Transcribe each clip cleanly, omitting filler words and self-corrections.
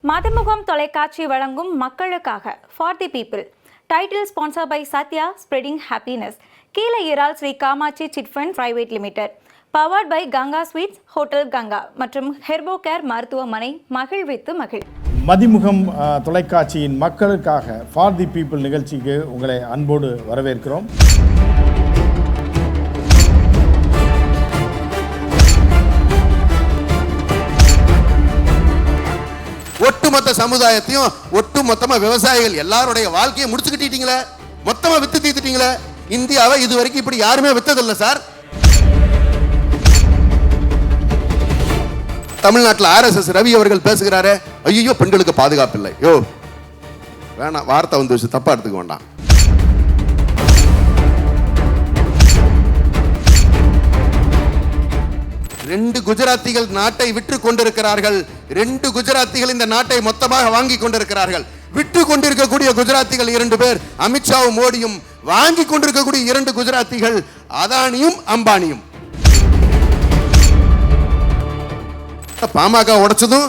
மதிமுகம் தொலைக்காட்சி வழங்கும் மக்களுக்காக for the people. Title sponsor by Sathya spreading happiness. கீழே இறால் Sri Kamakshi chit fund private limited. Powered by Ganga sweets, hotel Ganga மற்றும் ஹெர்போ கேர் மருத்துவமனை. மகிழ்வித்து மகிழ். மதிமுகம் தொலைக்காட்சியின் மக்களுக்காக ஃபார் தி பீப்புள் நிகழ்ச்சிக்கு உங்களை அன்போடு வரவேற்கிறோம். ஒட்டுமொத்த சமுதாயத்தையும் ஒட்டுமொத்தமா விவசாயிகள் எல்லாருடைய வாழ்க்கையை முடிச்சுக்கிட்டீங்களே, மொத்தமா வித்து தீர்த்துட்டீங்களே. இந்தியாவை இது வரைக்கும் இப்படி யாருமே வித்ததில்லை சார். தமிழ்நாட்டில் RSS ரவி அவர்கள் பேசுகிறாரு, ஐயோ பெண்களுக்கு பாதுகாப்பு இல்லை. யோ வேணாம், வார்த்தை வந்து வச்சு தப்பா எடுத்துக்க வேண்டாம். ரெண்டு குஜராத்திகள் நாட்டை விற்று கொண்டிருக்கிறார்கள். ரெண்டு குஜராத்திகள் இந்த நாட்டை மொத்தமாக வாங்கி கொண்டிருக்கிறார்கள். விற்று கொண்டிருக்கக்கூடிய குஜராத்திகள் இரண்டு பேர், அமித்ஷாவும் மோடியும். வாங்கி கொண்டிருக்கக்கூடிய இரண்டு குஜராத்திகள் அதானியும் அம்பானியும். பாமக உடைச்சதும்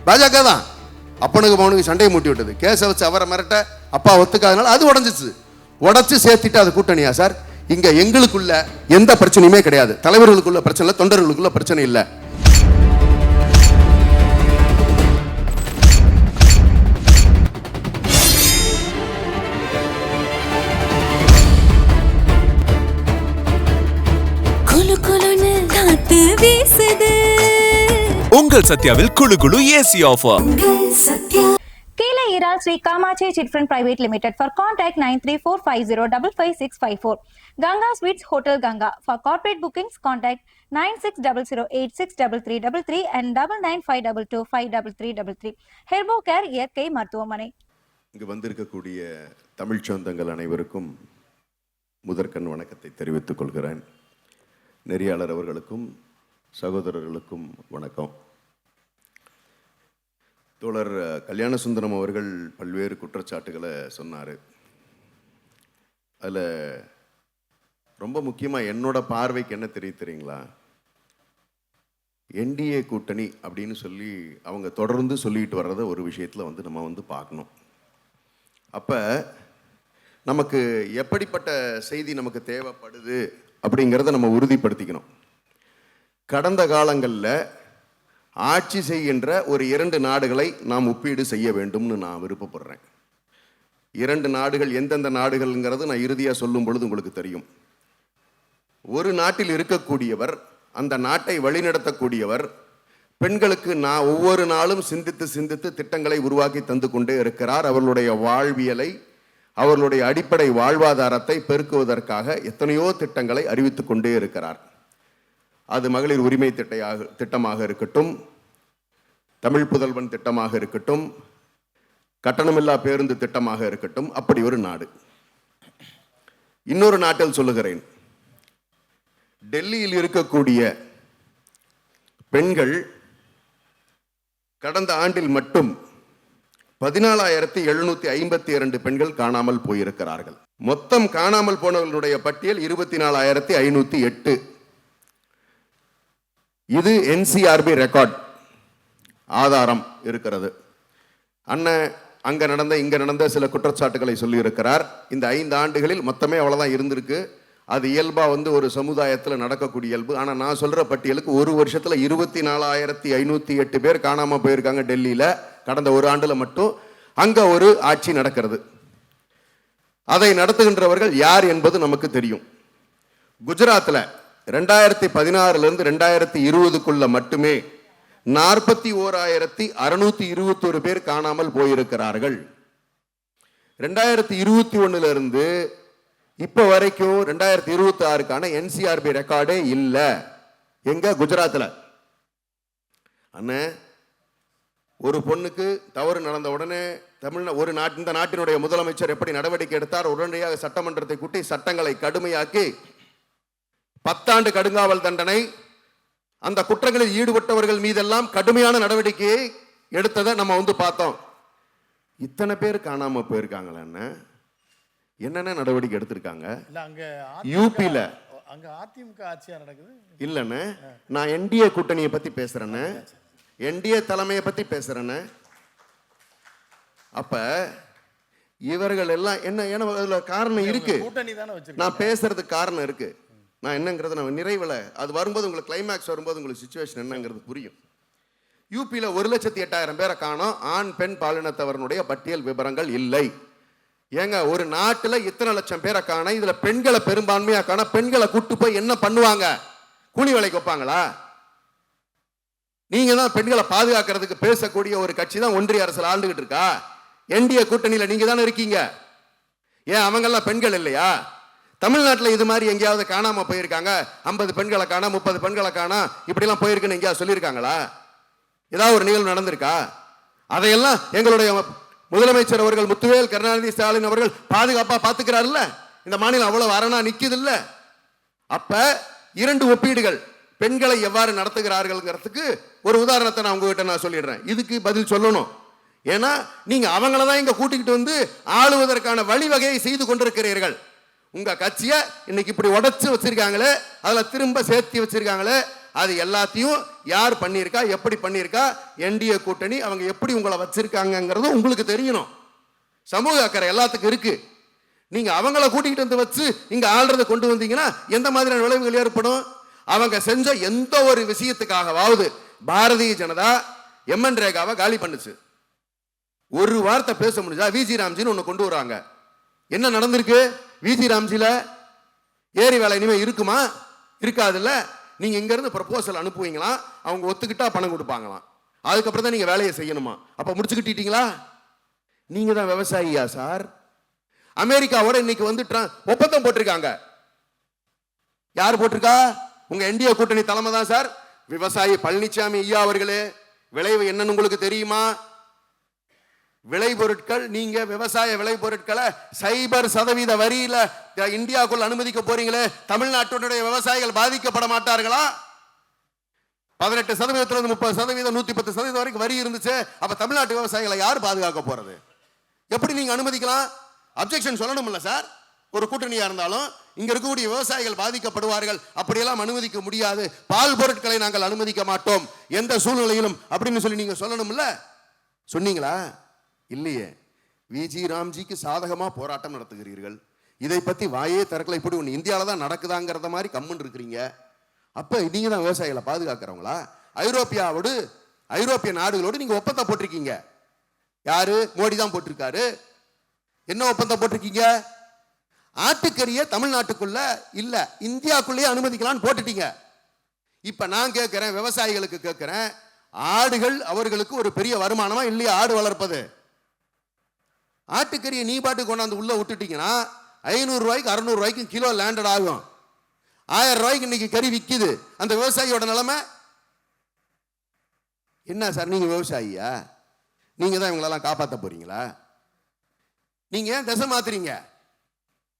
பாஜக தான். அப்பனுக்கு மகனுக்கு சண்டையை மூட்டி விட்டது. கேஸை வச்சு அவரை மிரட்ட அப்பா ஒத்துக்காதனால அது உடஞ்சிச்சு. உடச்சு சேர்த்துட்டு அது கூட்டணியா சார்? இங்க எங்களுக்குள்ள எந்த பிரச்சனையுமே கிடையாது. தலைவர்களுக்குள்ள பிரச்சனை இல்லை, தொண்டர்களுக்குள்ள பிரச்சனை இல்லை. உங்கள் சத்யாவில் குளு குளு ஏசி ஆஃபர். கீழே இறால் Sri Kamakshi chit fund private limited. For contact 9345055654. Ganga Sweets, Hotel Ganga. For corporate bookings, contact 9600863333 and 9952253333. Herbo Care இயற்கை மருத்துவமனை. இங்கு வந்திருக்கக்கூடிய தமிழ் சொந்தங்கள் அனைவருக்கும் முதற்கண் வணக்கத்தை தெரிவித்துக் கொள்கிறேன். நெறியாளர் அவர்களுக்கும் சகோதரர்களுக்கும் வணக்கம். தோழர் கல்யாணசுந்தரம் அவர்கள் பல்வேறு குற்றச்சாட்டுகளை சொன்னார். அதில் ரொம்ப முக்கியமாக என்னோட பார்வைக்கு என்ன தெரியுங்களா, NDA கூட்டணி அப்படின்னு சொல்லி அவங்க தொடர்ந்து சொல்லிட்டு வர்றத ஒரு விஷயத்தில் வந்து நம்ம வந்து பார்க்கணும். அப்போ நமக்கு எப்படிப்பட்ட செய்தி நமக்கு தேவைப்படுது அப்படிங்கிறத நம்ம உறுதிப்படுத்திக்கணும். கடந்த காலங்களில் ஆட்சி செய்கின்ற ஒரு இரண்டு நாடுகளை நாம் ஒப்பீடு செய்ய வேண்டும்னு நான் விருப்பப்படுறேன். இரண்டு நாடுகள் எந்தெந்த நாடுகள்ங்கிறது நான் இறுதியாக சொல்லும் பொழுது உங்களுக்கு தெரியும். ஒரு நாட்டில் இருக்கக்கூடியவர், அந்த நாட்டை வழிநடத்தக்கூடியவர், பெண்களுக்கு நான் ஒவ்வொரு நாளும் சிந்தித்து சிந்தித்து திட்டங்களை உருவாக்கி தந்து கொண்டே இருக்கிறார். அவர்களுடைய வாழ்வியலை, அவர்களுடைய அடிப்படை வாழ்வாதாரத்தை பெருக்குவதற்காக எத்தனையோ திட்டங்களை அறிவித்து கொண்டே இருக்கிறார். அது மகளிர் உரிமை திட்டமாக இருக்கட்டும், தமிழ் புதல்வன் திட்டமாக இருக்கட்டும், கட்டணமில்லா பேருந்து திட்டமாக இருக்கட்டும். அப்படி ஒரு நாடு. இன்னொரு நாட்டில் சொல்லுகிறேன், டெல்லியில் இருக்கக்கூடிய பெண்கள் கடந்த ஆண்டில் மட்டும் 14,752 பெண்கள் காணாமல் போயிருக்கிறார்கள். மொத்தம் காணாமல் போனவர்களுடைய பட்டியல் 24,508. இது NCRB ரெக்கார்ட், ஆதாரம் இருக்கிறது. அண்ணன் அங்க நடந்த இங்க நடந்த சில குற்றச்சாட்டுகளை சொல்லி இருக்கிறார். இந்த 5 ஆண்டுகளில் மொத்தமே அவ்வளவுதான் இருந்திருக்கு. அது இயல்பா வந்து ஒரு சமுதாயத்தில் நடக்கக்கூடிய இயல்பு. ஆனா நான் சொல்ற பட்டியலுக்கு ஒரு வருஷத்துல 24,508 பேர் காணாம போயிருக்காங்க டெல்லியில. கடந்த ஒரு ஆண்டுல மட்டும் அங்க ஒரு ஆட்சி நடக்கிறது. அதை நடத்துகின்றவர்கள் யார் என்பது நமக்கு தெரியும். குஜராத்ல 2016 2020 மட்டுமே 41,621 பேர் காணாமல் போயிருக்கிறார்கள். 2021 இப்ப வரைக்கும் 2026 NCRB ரெக்கார்டே இல்ல. எங்க? குஜராத்ல. அண்ணே, ஒரு பொண்ணுக்கு தவறு நடந்த உடனே இந்த நாட்டினுடைய முதலமைச்சர் எப்படி நடவடிக்கை எடுத்தார்? உடனடியாக சட்டமன்றத்தை கூட்டி சட்டங்களை கடுமையாக்கி 10 ஆண்டு கடுங்காவல் தண்டனை, அந்த குற்றங்களில் ஈடுபட்டவர்கள் மீதெல்லாம் கடுமையான நடவடிக்கையை எடுத்ததை நம்ம வந்து பார்த்தோம். இத்தனை பேர் காணாம போயிருக்காங்களா? என்னென்ன நடவடிக்கை எடுத்திருக்காங்க? யூபியில அங்க அதிமுக ஆட்சியா நடக்குது இல்லன்னு. நான் NDA கூட்டணியை பத்தி பேசுறேன்னு, NDA தலைமையை பத்தி பேசுறேன்னு. அப்ப இவர்கள் எல்லாம் என்ன அதுல காரணம் இருக்கு, கூட்டணி தானே வச்சிருக்கீங்க. நான் பேசுறதுக்கு காரணம் இருக்கு. நான் என்னங்கிறது நான் நிறைவில் அது வரும்போது உங்களுக்கு கிளைமேக்ஸ் வரும்போது உங்களுக்கு சுச்சுவேஷன் என்னங்கிறது புரியும். யூபியில் 1,08,000 பேரை காணோம். ஆண் பெண் பாலினத்தவர்களுடைய பட்டியல் விவரங்கள் இல்லை. ஏங்க ஒரு நாட்டில் இத்தனை லட்சம் பேரை காண, இதுல பெண்களை பெரும்பான்மையா காண, பெண்களை கூட்டு போய் என்ன பண்ணுவாங்க? கூலி வேலைக்கு வைப்பாங்களா? நீங்க தான் பெண்களை பாதுகாக்கிறதுக்கு பேசக்கூடிய ஒரு கட்சி தான் ஒன்றிய அரசில் ஆண்டுகிட்டு இருக்கா. என்டிஏ கூட்டணியில நீங்க தானே இருக்கீங்க. ஏன் அவங்கெல்லாம் பெண்கள் இல்லையா? தமிழ்நாட்டில் இது மாதிரி எங்கேயாவது காணாம போயிருக்காங்க? 50 பெண்களை காணா, 30 பெண்களை காணா, இப்படிலாம் போயிருக்குன்னு எங்கேயாவது சொல்லியிருக்காங்களா? ஏதாவது ஒரு நிகழ்வு நடந்திருக்கா? அதையெல்லாம் எங்களுடைய முதலமைச்சர் அவர்கள் முத்துவேல் கருணாநிதி ஸ்டாலின் அவர்கள் பாதுகாப்பா பாத்துக்கிறாருல்ல. இந்த மாநிலம் அவ்வளவு அரணா நிக்குது இல்ல. அப்ப 2 ஒப்பீடுகள் பெண்களை எவ்வாறு நடத்துகிறார்கள்ங்கிறதுக்கு ஒரு உதாரணத்தை நான் உங்ககிட்ட நான் சொல்லிடுறேன். இதுக்கு பதில் சொல்லணும். ஏன்னா நீங்க அவங்கள தான் இங்க கூட்டிக்கிட்டு வந்து ஆளுவதற்கான வழிவகையை செய்து கொண்டிருக்கிறீர்கள். உங்க கட்சியை இன்னைக்கு இப்படி உடைச்சு வச்சிருக்காங்களே, அதுல திரும்ப சேர்த்து வச்சிருக்காங்களே, அது எல்லாத்தையும் யார் பண்ணியிருக்கா, எப்படி பண்ணியிருக்கா, என்டிஏ கூட்டணி அவங்க எப்படி உங்களை வச்சிருக்காங்கிறது உங்களுக்கு தெரியணும். சமூக அக்கறை எல்லாத்துக்கும் இருக்கு. நீங்க அவங்கள கூட்டிகிட்டு வந்து வச்சு இங்க ஆள்றதை கொண்டு வந்தீங்கன்னா எந்த மாதிரியான விளைவுகள் ஏற்படும்? அவங்க செஞ்ச எந்த ஒரு விஷயத்துக்காகவாவது பாரதிய ஜனதா எம்என் ரேகாவை காலி பண்ணுச்சு. ஒரு வார்த்தை பேச முடிஞ்சா விஜி ராம்ஜின்னு ஒண்ணு கொண்டு வராங்க. என்ன நடந்திருக்கு? விஜி ராம்ஜில ஏரி வேலை இனிமே இருக்குமா? இருக்காதுல்ல. நீங்க இங்க இருந்து ப்ரொபோசல் அனுப்புவீங்களா, அவங்க ஒத்துக்கிட்டா பணம் கொடுப்பாங்களாம், அதுக்கப்புறம் தான் நீங்க வேலையை செய்யணுமா. அப்ப முடிச்சுக்கிட்டீங்களா? நீங்க தான் விவசாயியா சார்? அமெரிக்காவோட இன்னைக்கு வந்து ஒப்பந்தம் போட்டிருக்காங்க. யார் போட்டிருக்கா? உங்க என்டிஏ கூட்டணி தலைமை தான் சார். விவசாயி பழனிசாமி ஐயா அவர்களே, விளைவு என்னன்னு உங்களுக்கு தெரியுமா? விளைபொருட்கள், நீங்க விவசாய விளைபொருட்களை 0% வரியில இந்தியாவுக்குள் அனுமதிக்க போறீங்களே, தமிழ்நாட்டுடைய விவசாயிகள் பாதிக்கப்பட மாட்டார்களா? 18% 30% 110% வரைக்கும் வரி இருந்துச்சு. அப்ப தமிழ்நாட்டு விவசாயிகளை யார் பாதுகாக்க போறது? எப்படி நீங்க அனுமதிக்கலாம்? அப்ஜெக்ஷன் சொல்லணும்ல சார். ஒரு கூட்டணியா இருந்தாலும் இங்க இருக்கக்கூடிய விவசாயிகள் பாதிக்கப்படுவார்கள், அப்படியெல்லாம் அனுமதிக்க முடியாது, பால் பொருட்களை நாங்கள் அனுமதிக்க மாட்டோம் எந்த சூழ்நிலையிலும் அப்படின்னு சொல்லி நீங்க சொல்லணும்ல. சொன்னீங்களா? இல்லையே. விஜி ராம்ஜிக்கு சாதகமா போராட்டம் நடத்துகிறீர்கள். இதை பத்தி வாயே திறக்கல. இப்படி ஒன்று இந்தியாவில தான் நடக்குதாங்கிறத மாதிரி கம்முன்னு இருக்கிறீங்க. அப்ப நீங்க தான் விவசாயிகளை பாதுகாக்கிறவங்களா? ஐரோப்பிய நாடுகளோடு நீங்க ஒப்பந்தம் போட்டிருக்கீங்க. யாரு? மோடி தான் போட்டிருக்காரு. என்ன ஒப்பந்தம் போட்டிருக்கீங்க? ஆட்டுக்கறியை தமிழ்நாட்டுக்குள்ள இல்ல இந்தியாக்குள்ளேயே அனுமதிக்கலாம்னு போட்டுட்டீங்க. இப்ப நான் கேட்கிறேன், விவசாயிகளுக்கு கேட்கிறேன், ஆடுகள் அவர்களுக்கு ஒரு பெரிய வருமானமா இல்லையா ஆடு வளர்ப்பது? ஆட்டுக்கறியை நீ பாட்டு கொண்டாந்து உள்ள விட்டுட்டீங்கன்னா 500 ரூபாய்க்கு 600 ரூபாய்க்கு கிலோ லேண்டட் ஆகும். 1000 ரூபாய்க்கு இன்னைக்கு கறி விற்குது. அந்த விவசாயியோட நிலைமை என்ன சார்? நீங்க விவசாயியா? நீங்க தான் இவங்களெல்லாம் காப்பாற்ற போறீங்களா? நீங்க ஏன் திசை மாத்துறீங்க?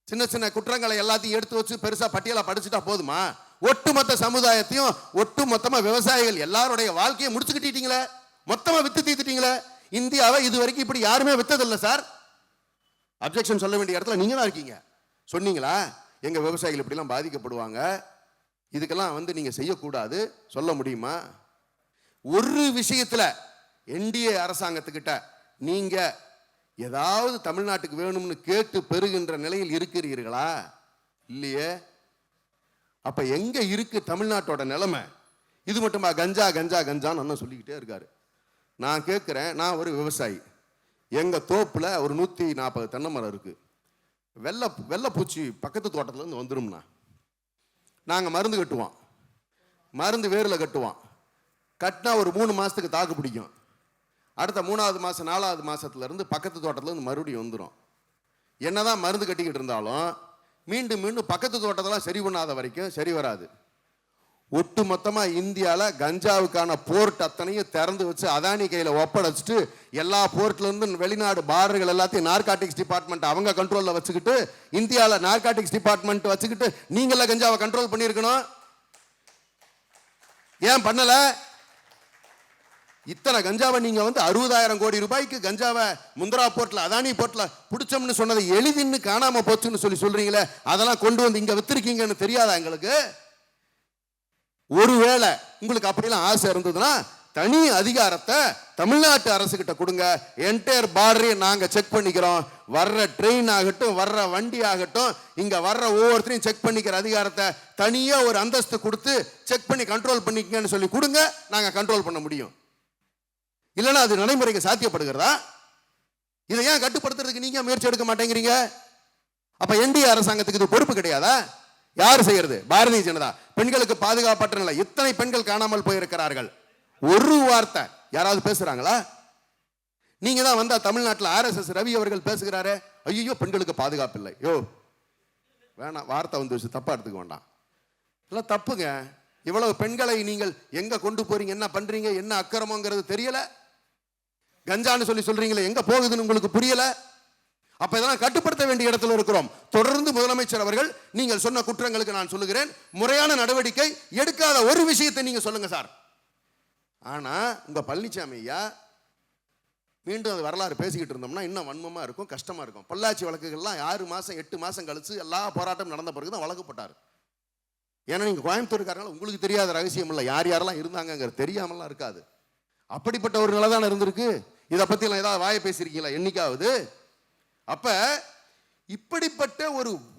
சின்ன சின்ன குற்றங்களை எல்லாத்தையும் எடுத்து வச்சு பெருசா பட்டியலா படிச்சுட்டா போதுமா? ஒட்டுமொத்த சமுதாயத்தையும் ஒட்டுமொத்தமா விவசாயிகள் எல்லாருடைய வாழ்க்கையை முடிச்சுக்கிட்டீங்களே, மொத்தமா வித்து தீத்துட்டீங்களே. இந்தியாவை இது வரைக்கும் இப்படி யாருமே வித்ததில்லை சார். அப்ஜெக்ஷன் சொல்ல வேண்டிய இடத்துல நீங்க தான் இருக்கீங்க. சொன்னீங்களா எங்க விவசாயிகள் இப்படிலாம் பாதிக்கப்படுவாங்க, இதுக்கெல்லாம் வந்து நீங்க செய்யக்கூடாது சொல்ல முடியுமா? ஒரு விஷயத்துல என்டிஏ அரசாங்கத்துக்கிட்ட நீங்க ஏதாவது தமிழ்நாட்டுக்கு வேணும்னு கேட்டு பெறுகின்ற நிலையில் இருக்கிறீர்களா? இல்லையே. அப்ப எங்க இருக்கு தமிழ்நாட்டோட நிலைமை? இது மட்டுமா கஞ்சா கஞ்சா கஞ்சான்னு அண்ணன் சொல்லிக்கிட்டே இருக்காரு. நான் கேட்கிறேன், நான் ஒரு விவசாயி, எங்க தோப்புல ஒரு 140 தென்னை மரம் இருக்கு. வெள்ளைப்பூச்சி பக்கத்து தோட்டத்துல இருந்து வந்துடும்னா நாங்க மருந்து கட்டுவோம், மருந்து வேர்ல கட்டுவோம். கட்டினா ஒரு 3 மாசத்துக்கு தாக்கு பிடிக்கும். அடுத்த 3வது மாசம் 4வது மாசத்துல இருந்து பக்கத்து தோட்டத்துல இருந்து மறுபடியும் வந்துடும். என்னதான் மருந்து கட்டிக்கிட்டு இருந்தாலும் மீண்டும் மீண்டும் பக்கத்து தோட்டத்தெல்லாம் சரி பண்ணாத வரைக்கும் சரி வராது. ஒட்டு மொத்தமா இந்தியால கஞ்சாவுக்கான போர்ட் அத்தனையும் திறந்து வச்சு அதானி கையில ஒப்படைச்சிட்டு எல்லா போர்ட்ல இருந்து வெளிநாடு பார்டர்கள் எல்லாத்தையும் நார்காட்டிக்ஸ் டிபார்ட்மெண்ட் அவங்க கண்ட்ரோல்ல வச்சுக்கிட்டு, இந்தியால நார்காட்டிக்ஸ் டிபார்ட்மெண்ட் வச்சுக்கிட்டு நீங்கள கஞ்சாவை கண்ட்ரோல் பண்ணியிருக்கணும். ஏன் பண்ணல? இத்தனை கஞ்சாவை நீங்க வந்து 60,000 கோடி ரூபாய்க்கு கஞ்சாவை முந்திரா போர்ட்ல அதானி போர்ட்ல பிடிச்சோம்னு சொன்னதை எளிதின்னு காணாம போச்சுன்னு சொல்றீங்களே, அதெல்லாம் கொண்டு வந்து இங்க வித்திருக்கீங்கன்னு தெரியாதா எங்களுக்கு? ஒருவேளை உங்களுக்கு அப்படிலாம் ஆசை இருந்ததுன்னா தனி அதிகாரத்தை தமிழ்நாட்டு அரசு கிட்ட கொடுங்க. என்டையர் பார்டரையும் நாங்க செக் பண்ணிக்கிறோம். வர்ற ட்ரெயின் ஆகட்டும், வர்ற வண்டி ஆகட்டும், இங்க வர்ற ஒவ்வொருத்தரையும் செக் பண்ணிக்கிற அதிகாரத்தை தனியா ஒரு அந்தஸ்து கொடுத்து செக் பண்ணி கண்ட்ரோல் பண்ணிக்கங்கன்னு சொல்லி கொடுங்க. நாங்க கண்ட்ரோல் பண்ண முடியும். இல்லைன்னா அது நடைமுறைக்கு சாத்தியப்படுகிறதா? இதை ஏன் கட்டுப்படுத்துறதுக்கு நீங்க முயற்சி எடுக்க மாட்டேங்கிறீங்க? அப்ப என்டிஏ அரசாங்கத்துக்கு இது பொறுப்பு கிடையாதா? யார் செய்யறது? பாரதிய ஜனதா. பெண்களுக்கு பாதுகாப்பற்ற நிலை, இத்தனை பெண்கள் காணாமல் போயிருக்கிறார்கள். ஒரு வார்த்தை யாராவது பேசுறாங்களா? நீங்க தான் வந்தா தமிழ்நாட்டில் RSS ரவி அவர்கள் பேசுகிறாரு, ஐயோ பெண்களுக்கு பாதுகாப்பு இல்லை. யோ வேணாம், வார்த்தை வந்து வச்சு தப்பா எடுத்துக்க வேண்டாம். இதெல்லாம் தப்புங்க. இவ்வளவு பெண்களை நீங்கள் எங்க கொண்டு போறீங்க, என்ன பண்றீங்க, என்ன அக்கிரமங்கிறது தெரியல. கஞ்சான்னு சொல்றீங்களே, எங்க போகுதுன்னு உங்களுக்கு புரியல. அப்ப இதெல்லாம் கட்டுப்படுத்த வேண்டிய இடத்துல இருக்கிறோம். தொடர்ந்து முதலமைச்சர் அவர்கள் நீங்கள் சொன்ன குற்றங்களுக்கு நான் சொல்லுகிறேன், முறையான நடவடிக்கை எடுக்காத ஒரு விஷயத்தை நீங்க சொல்லுங்க சார். ஆனா உங்க பழனிசாமி ஐயா மீண்டும் அது வரலாறு பேசிக்கிட்டு இருந்தோம்னா இன்னும் வன்மமா இருக்கும், கஷ்டமா இருக்கும். பொள்ளாச்சி வழக்குகள்லாம் 6 மாசம் 8 மாசம் கழிச்சு எல்லா போராட்டம் நடந்த பிறகு தான் வழக்கு போட்டார். ஏன்னா நீங்க கோயம்புத்தூர்காரங்க, உங்களுக்கு தெரியாத ரகசியம் இல்லை, யார் யாரெல்லாம் இருந்தாங்க தெரியாமலாம் இருக்காது. அப்படிப்பட்ட ஒரு நிலை தானே இருந்திருக்கு. இதை பத்தி எல்லாம் ஏதாவது வாயை பேசியிருக்கீங்களா என்னைக்காவது? அப்ப இப்படிப்பட்ட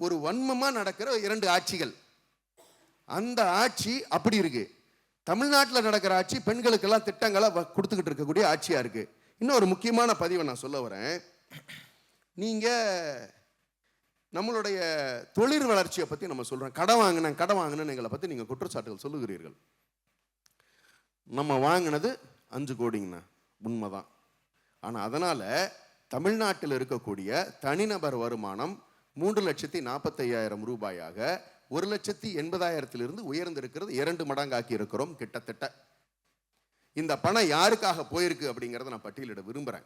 ஒரு வன்மமா நடக்கிற 2 ஆட்சிகள், அந்த ஆட்சி அப்படி இருக்கு. தமிழ்நாட்டில் நடக்கிற ஆட்சி பெண்களுக்கெல்லாம் திட்டங்களை கொடுத்துக்கிட்டு இருக்கக்கூடிய ஆட்சியா இருக்கு. இன்னும் ஒரு முக்கியமான பதிவை நான் சொல்ல வரேன். நீங்க நம்மளுடைய தொழில் வளர்ச்சியை பத்தி நம்ம சொல்றோம். கடன் வாங்கினேன் எங்களை பத்தி நீங்க குற்றச்சாட்டுகள் சொல்லுகிறீர்கள். நம்ம வாங்கினது 5 கோடிங்கண்ணா, உண்மைதான். ஆனா அதனால தமிழ்நாட்டில் இருக்கக்கூடிய தனிநபர் வருமானம் 3,45,000 ரூபாயாக 1,80,000 உயர்ந்திருக்கிறது. 2 மடங்காக்கி இருக்கிறோம் கிட்டத்தட்ட. இந்த பணம் யாருக்காக போயிருக்கு அப்படிங்கிறத நான் பட்டியலிட விரும்புறேன்.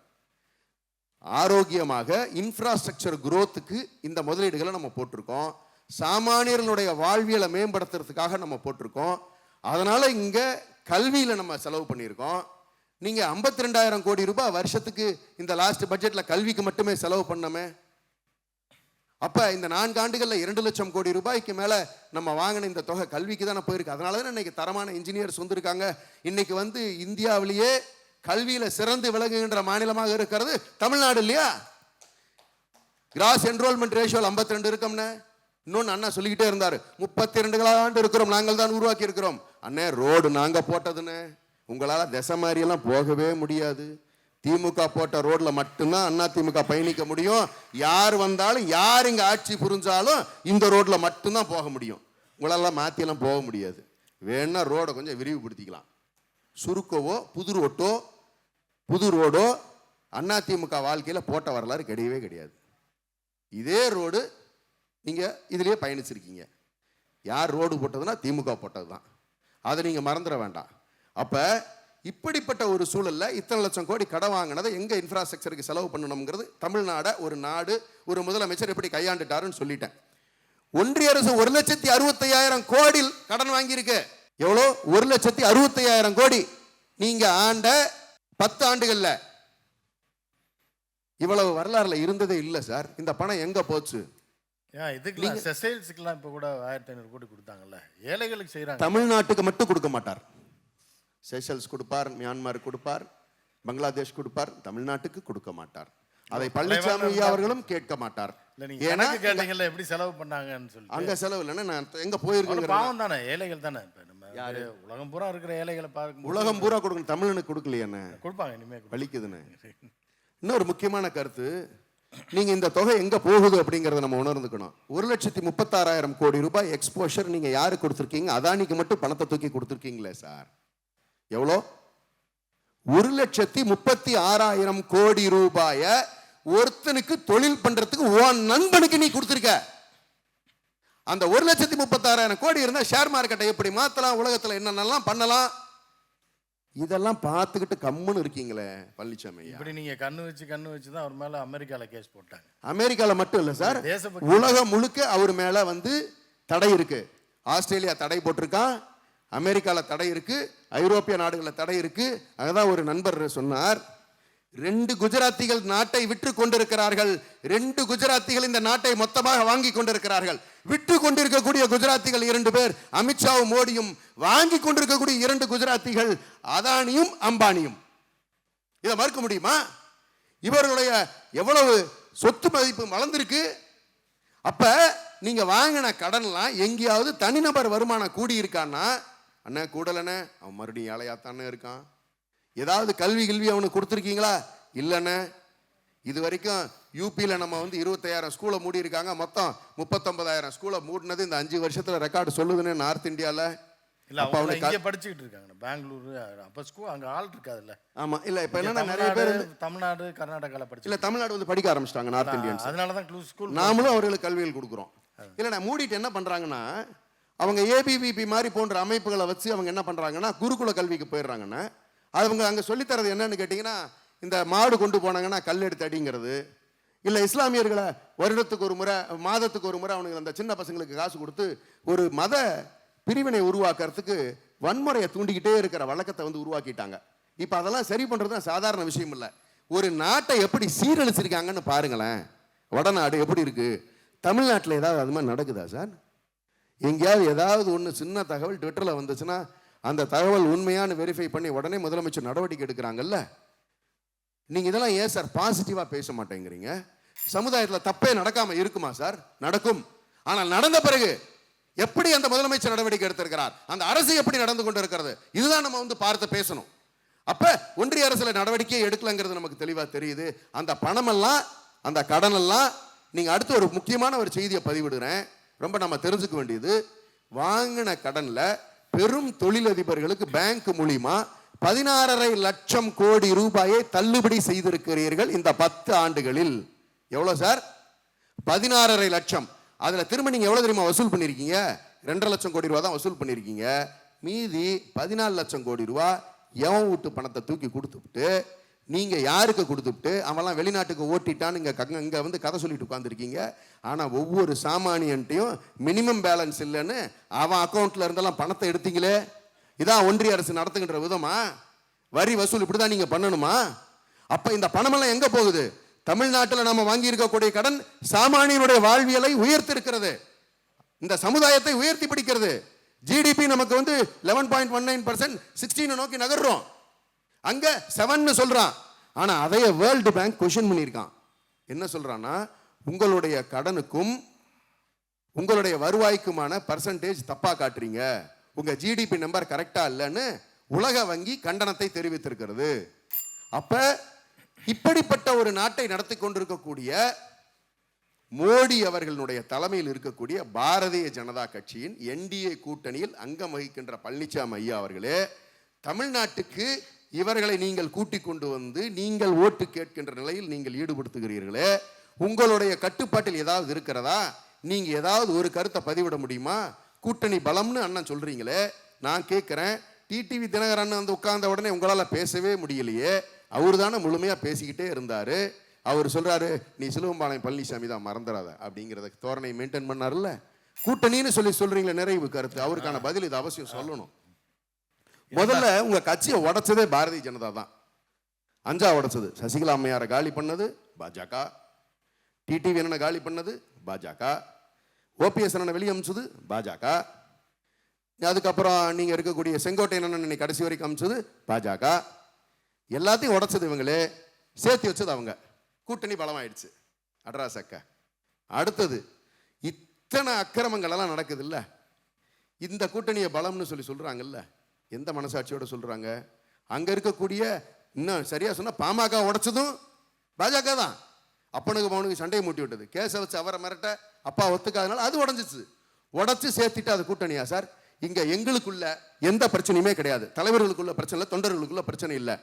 ஆரோக்கியமாக இன்ஃப்ராஸ்ட்ரக்சர் குரோத்துக்கு இந்த முதலீடுகளை நம்ம போட்டிருக்கோம். சாமானியர்களுடைய வாழ்வியலை மேம்படுத்துறதுக்காக நம்ம போட்டிருக்கோம். அதனால இங்க கல்வியில நம்ம செலவு பண்ணியிருக்கோம். நீங்க 52,000 கோடி ரூபாய் வருஷத்துக்கு இந்த லாஸ்ட் பட்ஜெட்ல கல்விக்கு மட்டுமே செலவு பண்ணமே. அப்ப இந்த 4 ஆண்டுகள்ல 2 லட்சம் கோடி ரூபாய்க்கு மேல நம்ம வாங்கின இந்த தொகை கல்விக்கு தானே போயிருக்கு. அதனாலதான் இன்னைக்கு தரமான இன்ஜினியர்ஸ் வந்திருக்காங்க. இன்னைக்கு வந்து இந்தியாவிலேயே கல்வியில சிறந்து விளங்குகின்ற மாநிலமாக இருக்கிறது தமிழ்நாடு இல்லையா? கிராஸ் என்ரோல்மெண்ட் ரேஷியோ 52 இருக்கோம்னு இன்னொன்னு அண்ணா சொல்லிக்கிட்டே இருந்தாரு. 32 ஆண்டு இருக்கிறோம், நாங்கள் தான் உருவாக்கி இருக்கிறோம். அண்ணே ரோடு நாங்க போட்டதுன்னு, உங்களால திசை மாதிரியெல்லாம் போகவே முடியாது. திமுக போட்ட ரோட்ல மட்டும்தான் அண்ணா திமுக பயணிக்க முடியும். யார் வந்தாலும், யார் இங்க ஆட்சி புரிஞ்சாலும் இந்த ரோட்ல மட்டும்தான் போக முடியும். உங்களால மாத்தியெல்லாம் போக முடியாது. வேணா ரோடை கொஞ்சம் விரிவுபடுத்திக்கலாம். சுருக்கவோ புது ரோடோ அண்ணா திமுக வாழ்க்கையில போட்ட வரலாறு கிடையவே கிடையாது. இதே ரோடு நீங்க இதுலயே பயணிச்சிருக்கீங்க. யார் ரோடு போட்டதுன்னா திமுக போட்டது தான். அதை நீங்க மறந்துட வேண்டாம். அப்ப இப்படிப்பட்ட ஒரு சூழல்ல இத்தனை லட்சம் கோடி கடன் வாங்கினதை எங்க இன்ஃப்ராஸ்ட்ரக்சருக்கு செலவு பண்ணணும்ங்கிறது தமிழ்நாடு ஒரு முதலமைச்சர் எப்படி கையாண்டுட்டாருன்னு சொல்லிட்டேன். ஒன்றிய அரசு 1,65,000 கோடி கடன் வாங்கியிருக்கு. எவ்வளோ? 1,65,000 கோடி. நீங்க ஆண்ட 10 ஆண்டுகள்ல இவ்வளவு வரலாறுல இருந்ததே இல்லை சார். இந்த பணம் எங்க போச்சு? இதுக்கெல்லாம் செசைல்ஸுக்கெல்லாம் இப்போ கூட 1,500 கோடி கொடுத்தாங்கல்ல, ஏழைகளுக்கு செய்யறாங்க. தமிழ்நாட்டுக்கு மட்டும் கொடுக்க மாட்டார். செஷல்ஸ் கொடுப்பார், மியான்மர் கொடுப்பார், பங்களாதேஷ் கொடுப்பார், தமிழ்நாட்டுக்கு கொடுக்க மாட்டார். அதை பழனிசாமி அவர்களும் கேட்க மாட்டார். எப்படி செலவு பண்ணாங்கன்னு சொல்லி அங்க செலவு இல்லைன்னா நான் எங்க போயிருக்கேன். பாவம் தானே, ஏழைகள் தானே. உலகம் பூரா இருக்கிற ஏழைகளை பார்க்க, உலகம் பூரா கொடுக்கணும், தமிழனுக்கு கொடுக்கலையே கொடுப்பாங்க. இனிமே வலிக்குதுன்னு. இன்னொரு முக்கியமான கருத்து, நீங்க இந்த தொகை எங்க போகுது அப்படிங்கறத நம்ம உணர்ந்துக்கணும். 1,36,000 கோடி ரூபாய் எக்ஸ்போஷர் நீங்க யாருக்கு கொடுத்துருக்கீங்க? அதானிக்கு மட்டும் பணத்தை தூக்கி கொடுத்துருக்கீங்களே சார். எவ்வளோ? 1,36,000 கோடி ரூபாய ஒருத்தனுக்கு தொழில் பண்றதுக்கு உன் நண்பனுக்கு நீ கொடுத்துருக்க. அந்த 1,36,000 கோடி இருந்தா ஷேர் மார்க்கெட்டை எப்படி மாத்தலாம், உலகத்துல என்னென்னலாம் பண்ணலாம், இதெல்லாம் பார்த்துக்கிட்டு கம்முன்னு இருக்கீங்களே பழனிசாமி. இப்படி நீங்க கண்ணு வச்சு தான் அவர் மேல அமெரிக்கால கேஸ் போட்டாங்க. அமெரிக்கால மட்டும் இல்ல சார், உலகம் முழுக்க அவர் மேல வந்து தடை இருக்கு. ஆஸ்திரேலியா தடை போட்டிருக்கான், அமெரிக்கால தடை இருக்கு, ஐரோப்பிய நாடுகளில் தடை இருக்கு. அதான் ஒரு நண்பர் சொன்னார், 2 குஜராத்திகள் நாட்டை விற்று கொண்டிருக்கிறார்கள், 2 குஜராத்திகள் இந்த நாட்டை மொத்தமாக வாங்கி கொண்டிருக்கிறார்கள். விட்டு கொண்டிருக்கக்கூடிய குஜராத்திகள் 2 பேர், அமித்ஷாவும் மோடியும். வாங்கி கொண்டிருக்கக்கூடிய 2 குஜராத்திகள், அதானியும் அம்பானியும். இதை மறுக்க முடியுமா? இவர்களுடைய எவ்வளவு சொத்து மதிப்பு வளர்ந்திருக்கு. அப்ப நீங்க வாங்கின கடன்லாம் எங்கேயாவது தனிநபர் வருமானம் கூடி இருக்கான்னா, அண்ணா கூடலண்ணே, அவன் மறுபடியும் ஏழையாத்தானே இருக்கான். ஏதாவது கல்வி அவனுக்கு கொடுத்துருக்கீங்களா? இல்லைண்ணே. இது வரைக்கும் யூபியில் நம்ம 25,000 ஸ்கூலை மூடி இருக்காங்க. மொத்தம் 39,000 ஸ்கூலை மூடினது இந்த 5 வருஷத்துல ரெக்கார்டு சொல்லுதுன்னு நார்த் இந்தியாவில். இல்ல அவங்க இங்கே படிச்சுக்கிட்டு இருக்காங்க பெங்களூரு. அப்போ ஸ்கூல் அங்கே ஆள் இருக்காதுல்ல. ஆமா இல்ல இப்போ என்னன்னா நிறைய பேர் தமிழ்நாடு கர்நாடகாவில் படிச்சு இல்ல தமிழ்நாடு படிக்க ஆரம்பிச்சிட்டாங்க நார்த் இந்தியன்ஸ். அதனால தான் ஸ்கூல் நாமளும் அவர்களுக்கு கல்விகள் கொடுக்குறோம். இல்லைண்ணா மூடிட்டு என்ன பண்றாங்கன்னா, அவங்க ஏபிவிபி மாதிரி போன்ற அமைப்புகளை வச்சு அவங்க என்ன பண்றாங்கன்னா குருகுல கல்விக்கு போயிடுறாங்கன்னா, அவங்க அங்கே சொல்லித்தரது என்னன்னு கேட்டிங்கன்னா, இந்த மாடு கொண்டு போனாங்கன்னா கல் எடுத்து அடிங்கிறது, இல்லை இஸ்லாமியர்களை வருடத்துக்கு ஒரு முறை மாதத்துக்கு ஒரு முறை அவனுக்கு அந்த சின்ன பசங்களுக்கு காசு கொடுத்து ஒரு மத பிரிவினை உருவாக்குறதுக்கு வன்முறையை தூண்டிக்கிட்டே இருக்கிற வழக்கத்தை உருவாக்கிட்டாங்க. இப்போ அதெல்லாம் சரி பண்ணுறது சாதாரண விஷயம் இல்லை. ஒரு நாட்டை எப்படி சீரழிச்சிருக்காங்கன்னு பாருங்களேன். வடநாடு எப்படி இருக்கு? தமிழ்நாட்டில் ஏதாவது அது மாதிரி நடக்குதா சார்? எங்கேயாவது ஏதாவது ஒன்று சின்ன தகவல் ட்விட்டரில் வந்துச்சுன்னா அந்த தகவல் உண்மையான வெரிஃபை பண்ணி உடனே முதலமைச்சர் நடவடிக்கை எடுக்கிறாங்கல்ல. நீங்கள் இதெல்லாம் ஏன் சார் பாசிட்டிவாக பேச மாட்டேங்கிறீங்க? சமுதாயத்தில் தப்பே நடக்காமல் இருக்குமா சார்? நடக்கும். ஆனால் நடந்த பிறகு எப்படி அந்த முதலமைச்சர் நடவடிக்கை எடுத்திருக்கிறார், அந்த அரசு எப்படி நடந்து கொண்டு இருக்கிறது, இதுதான் நம்ம பார்த்து பேசணும். அப்ப ஒன்றிய அரசுல நடவடிக்கையை எடுக்கலங்கிறது நமக்கு தெளிவா தெரியுது. அந்த பணமெல்லாம் அந்த கடனெல்லாம் நீங்க அடுத்து ஒரு முக்கியமான ஒரு செய்தியை பதிவிடுறேன். ரொம்ப நம்ம தெரிஞ்சுக்க வேண்டியது, வாங்கின கடன்ல பெரும் தொழிலதிபர்களுக்கு பேங்க் மூலியமா 16.5 லட்சம் கோடி ரூபாயை தள்ளுபடி செய்திருக்கிறீர்கள் இந்த 10 ஆண்டுகளில். எவ்வளவு சார்? 16.5 லட்சம். அதுல திரும்ப நீங்க எவ்வளவு தெரியுமா வசூல் பண்ணிருக்கீங்க? 2.5 லட்சம் கோடி ரூபாய் தான் வசூல் பண்ணிருக்கீங்க. மீதி 14 லட்சம் கோடி ரூபாய் எவன் வீட்டு பணத்தை தூக்கி கொடுத்துட்டு நீங்க யாருக்கு கொடுத்துட்டு அவன்லாம் வெளிநாட்டுக்கு ஓட்டிட்டான்னு இங்க கதை சொல்லிட்டு உட்கார்ந்துருக்கீங்க. ஆனா ஒவ்வொரு சாமானியன்ட்டையும் மினிமம் பேலன்ஸ் இல்லைன்னு அவன் அக்கௌண்ட்ல இருந்தெல்லாம் பணத்தை எடுத்தீங்களே. இதான் ஒன்றிய அரசு நடத்துகின்ற விதமா? வரி வசூல் இப்படிதான் நீங்க பண்ணணுமா? அப்ப இந்த பணமெல்லாம் எங்க போகுது? தமிழ்நாட்டில் நம்ம வாங்கி இருக்கக்கூடிய கடன் சாமானியனுடைய வாழ்வியலை உயர்த்திருக்கிறது, இந்த சமுதாயத்தை உயர்த்தி பிடிக்கிறது. ஜிடிபி நமக்கு 11.19% 16 நோக்கி நகர்றோம். அங்க 7 சொல்றான். ஆனா அதைய வேர்ல்டு பேங்க் கொஸ்டின் பண்ணியிருக்கான். என்ன சொல்றான்னா, உங்களுடைய கடனுக்கும் உங்களுடைய வருவாய்க்குமான பர்சன்டேஜ் தப்பா காட்டுறீங்க, உங்க ஜிடிபி நம்பர் கரெக்டா இல்லைன்னு உலக வங்கி கண்டனத்தை தெரிவித்திருக்கிறது. அப்ப இப்படிப்பட்ட ஒரு நாட்டை நடத்தி கொண்டிருக்கக்கூடிய மோடி அவர்களுடைய தலைமையில் இருக்கக்கூடிய பாரதிய ஜனதா கட்சியின் என்டிஏ கூட்டணியில் அங்கம் வகிக்கின்ற பழனிசாமி ஐயா அவர்களே, தமிழ்நாட்டுக்கு இவர்களை நீங்கள் கூட்டிக் கொண்டு வந்து நீங்கள் ஓட்டு கேட்கின்ற நிலையில் நீங்கள் ஈடுபடுத்துகிறீர்களே, உங்களுடைய கட்டுப்பாட்டில் ஏதாவது இருக்கிறதா? நீங்க ஏதாவது ஒரு கருத்தை பதிவிட முடியுமா? கூட்டணி பலம்னு அண்ணன் சொல்றீங்களே, நான் கேட்கிறேன், டிடிவி தினகரன் அண்ணன் உட்கார்ந்த உடனே உங்களால பேசவே முடியலையே. அவரு தானே முழுமையா பேசிக்கிட்டே இருந்தாரு. அவர் சொல்றாரு, நீ சிலுவம்பாளையம் பழனிசாமி தான் மறந்துடாத அப்படிங்கிறத தோரணை மெயின்டைன் பண்ணாருல்ல. கூட்டணின்னு சொல்றீங்களே நிறைவு கருத்து, அவருக்கான பதில் இது அவசியம் சொல்லணும். முதல்ல உங்க கட்சியை உடைச்சதே பாரதிய ஜனதா தான். 5 உடைச்சது. சசிகலா அம்மையாரை காலி பண்ணது பாஜக, டிடிவி அண்ணனை காலி பண்ணது பாஜக, ஓபிஎஸ் அண்ணனை வெளியே அமிச்சது பாஜக, அதுக்கப்புறம் நீங்க இருக்கக்கூடிய செங்கோட்டையன் அண்ணனை கடைசி வரைக்கும் அமிச்சது பாஜக. எல்லாத்தையும் உடைச்சது இவங்களே, சேர்த்து வச்சது அவங்க. கூட்டணி பலமாயிடுச்சு. அட்ராசக்க. அடுத்தது இத்தனை அக்கிரமங்கள் எல்லாம் நடக்குது இல்ல, இந்த கூட்டணியை பலம்னு சொல்றாங்கல்ல, எந்த மனசாட்சியோட சொல்றாங்க? அங்க இருக்கக்கூடிய, இன்னும் சரியா சொன்னா பாமக உடைச்சதும் பாஜக தான். அப்பனுக்கு பவனுக்கு சண்டையை மூட்டி விட்டது, கேச வச்சு அவரை மிரட்ட அப்பா ஒத்துக்காதனால அது உடஞ்சிச்சு. உடைச்சு சேர்த்துட்டு அது கூட்டணியா சார்? இங்க எங்களுக்குள்ள எந்த பிரச்சனையுமே கிடையாது. தலைவர்களுக்குள்ள பிரச்சனை இல்லை, தொண்டர்களுக்குள்ள பிரச்சனை இல்லை.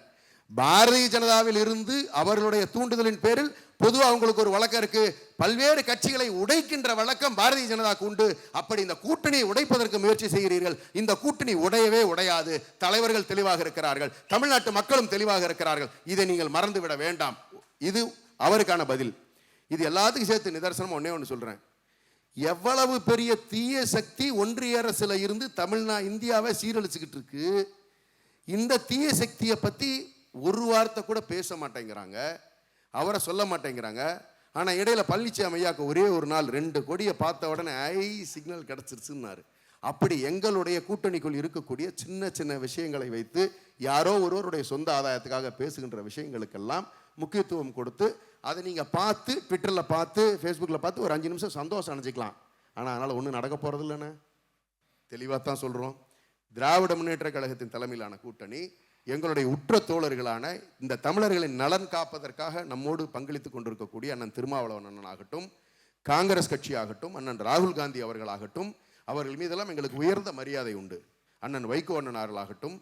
பாரதிய ஜனதாவில் இருந்து அவர்களுடைய தூண்டுதலின் பேரில் பொதுவாக அவங்களுக்கு ஒரு வழக்கம் இருக்கு. பல்வேறு கட்சிகளை உடைக்கின்ற வழக்கம் பாரதிய ஜனதாக்கு உண்டு. அப்படி இந்த கூட்டணியை உடைப்பதற்கு முயற்சி செய்கிறீர்கள். இந்த கூட்டணி உடையவே உடையாது. தலைவர்கள் தெளிவாக இருக்கிறார்கள், தமிழ்நாட்டு மக்களும் தெளிவாக இருக்கிறார்கள். இதை நீங்கள் மறந்துவிட வேண்டாம். இது அவருக்கான பதில். இது எல்லாத்துக்கும் சேர்த்து நிதர்சனம் ஒன்னே ஒன்று சொல்றேன். எவ்வளவு பெரிய தீய சக்தி ஒன்றிய அரசுல இருந்து இந்தியாவை சீரழிச்சுக்கிட்டு இருக்கு. இந்த தீய சக்தியை பத்தி ஒரு வார்த்தை கூட பேச மாட்டேங்கிறாங்க, அவரை சொல்ல மாட்டேங்கிறாங்க. ஆனால் இடையில பழனிசாமி ஐயாவுக்கு ஒரே ஒரு நாள் 2 கொடியை பார்த்த உடனே சிக்னல் கிடச்சிருச்சுன்னாரு. அப்படி எங்களுடைய கூட்டணிக்குள் இருக்கக்கூடிய சின்ன சின்ன விஷயங்களை வைத்து யாரோ ஒருவருடைய சொந்த ஆதாயத்துக்காக பேசுகின்ற விஷயங்களுக்கெல்லாம் முக்கியத்துவம் கொடுத்து அதை நீங்கள் பார்த்து ட்விட்டரில் பார்த்து ஃபேஸ்புக்கில் பார்த்து ஒரு 5 நிமிஷம் சந்தோஷம் அடைஞ்சிக்கலாம். ஆனால் அதனால் ஒன்றும் நடக்க போகிறது இல்லைண்ணே. தெளிவாக தான் சொல்கிறோம். திராவிட முன்னேற்ற கழகத்தின் தலைமையிலான கூட்டணி எங்களுடைய உற்ற தோழர்களான இந்த தமிழர்களின் நலன் காப்பதற்காக நம்மோடு பங்களித்துக் கொண்டிருக்கக்கூடிய அண்ணன் திருமாவளவன் அண்ணன் ஆகட்டும், காங்கிரஸ் கட்சி ஆகட்டும், அண்ணன் ராகுல் காந்தி அவர்களாகட்டும், அவர்கள் மீதெல்லாம் எங்களுக்கு உயர்ந்த மரியாதை உண்டு. அண்ணன் வைகோ அண்ணன் அவர்களாகட்டும்,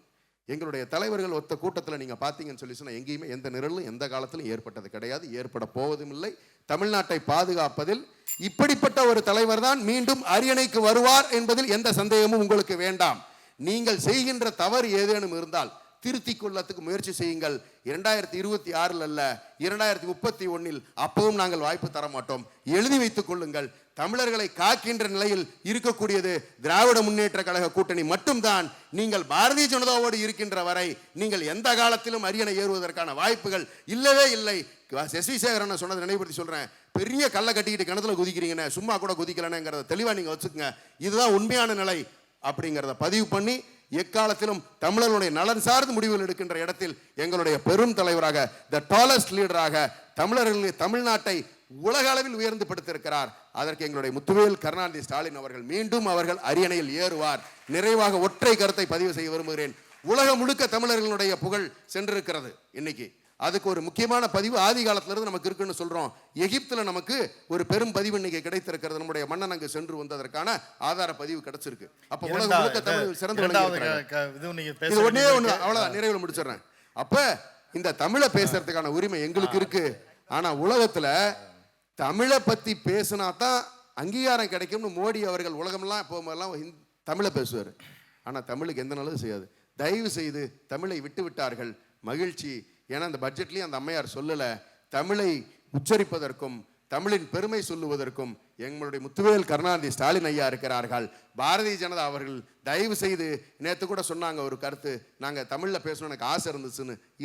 எங்களுடைய தலைவர்கள் ஒத்த கூட்டத்தில் நீங்கள் பார்த்தீங்கன்னு சொல்லி சொன்னால் எங்கேயுமே எந்த நிரலும் எந்த காலத்திலும் ஏற்பட்டது கிடையாது, ஏற்பட போவதும் இல்லை. தமிழ்நாட்டை பாதுகாப்பதில் இப்படிப்பட்ட ஒரு தலைவர் தான் மீண்டும் அரியணைக்கு வருவார் என்பதில் எந்த சந்தேகமும் உங்களுக்கு வேண்டாம். நீங்கள் செய்கின்ற தவறு ஏதேனும் இருந்தால் திருத்திக் கொள்ளத்துக்கு முயற்சி செய்யுங்கள். 2026 அல்ல 2031 அப்பவும் நாங்கள் வாய்ப்பு தர மாட்டோம். எழுதி வைத்துக் கொள்ளுங்கள். தமிழர்களை காக்கின்ற நிலையில் இருக்கக்கூடியது திராவிட முன்னேற்ற கழக கூட்டணி மட்டும்தான். நீங்கள் பாரதிய ஜனதாவோடு இருக்கின்ற வரை நீங்கள் எந்த காலத்திலும் அரியணை ஏறுவதற்கான வாய்ப்புகள் இல்லவே இல்லை. எஸ்.வி. சேகரன் சொன்னதை நினைவுபடுத்தி சொல்றேன். பெரிய கல்லை கட்டிக்கிட்டு கிணத்துல குதிக்கிறீங்க, சும்மா கூட குதிக்கலங்கிறத தெளிவா நீங்க வச்சுக்கோங்க. இதுதான் உண்மையான நிலை அப்படிங்கிறத பதிவு பண்ணி எக்காலத்திலும் தமிழர்களுடைய நலன் சார்ந்து முடிவுகள் எடுக்கின்ற இடத்தில் எங்களுடைய பெரும் தலைவராக, த டாலஸ்ட் லீடராக தமிழர்களுடைய தமிழ்நாட்டை உலக அளவில் உயர்ந்து படுத்திருக்கிறார். அதற்கு எங்களுடைய முத்துவேல் கருணாநிதி ஸ்டாலின் அவர்கள் மீண்டும் அவர்கள் அரியணையில் ஏறுவார். நிறைவாக ஒற்றை கருத்தை பதிவு செய்ய விரும்புகிறேன். உலகம் முழுக்க தமிழர்களுடைய புகழ் சென்றிருக்கிறது. இன்னைக்கு அதுக்கு ஒரு முக்கியமான பதிவு ஆதி காலத்திலிருந்து நமக்கு இருக்குன்னு சொல்றோம். எகிப்துல நமக்கு ஒரு பெரும் பதிவு இன்னைக்கு கிடைத்திருக்கிறது. நம்முடைய மன்னன் அங்கு சென்று வந்ததற்கான ஆதார பதிவு கிடைச்சிருக்கு. அப்ப உலகம் முழுக்க தமிழ் சிறந்து இது ஒன்னே ஒண்ணு அவ்வளவுதான், நிறைவில் முடிச்சிடுறேன். அப்ப இந்த தமிழை பேசுறதுக்கான உரிமை எங்களுக்கு இருக்கு. ஆனா உலகத்துல தமிழை பத்தி பேசினா தான் அங்கீகாரம் கிடைக்கும்னு மோடி அவர்கள் உலகம்லாம் போகும்போதெல்லாம் தமிழை பேசுவார். ஆனா தமிழுக்கு எந்த நல்லது செய்யாது. தயவு செய்து தமிழை விட்டு விட்டார்கள். மகிழ்ச்சி. ஏன்னா அந்த பட்ஜெட்லேயும் அந்த அம்மையார் சொல்லலை. தமிழை உச்சரிப்பதற்கும் தமிழின் பெருமை சொல்லுவதற்கும் எங்களுடைய முத்துவேல் கருணாநிதி ஸ்டாலின் ஐயா இருக்கிறார்கள். பாரதிய ஜனதா அவர்கள் தயவு செய்து நேற்று கூட சொன்னாங்க ஒரு கருத்து, நாங்கள் தமிழில் பேசணும் எனக்கு ஆசை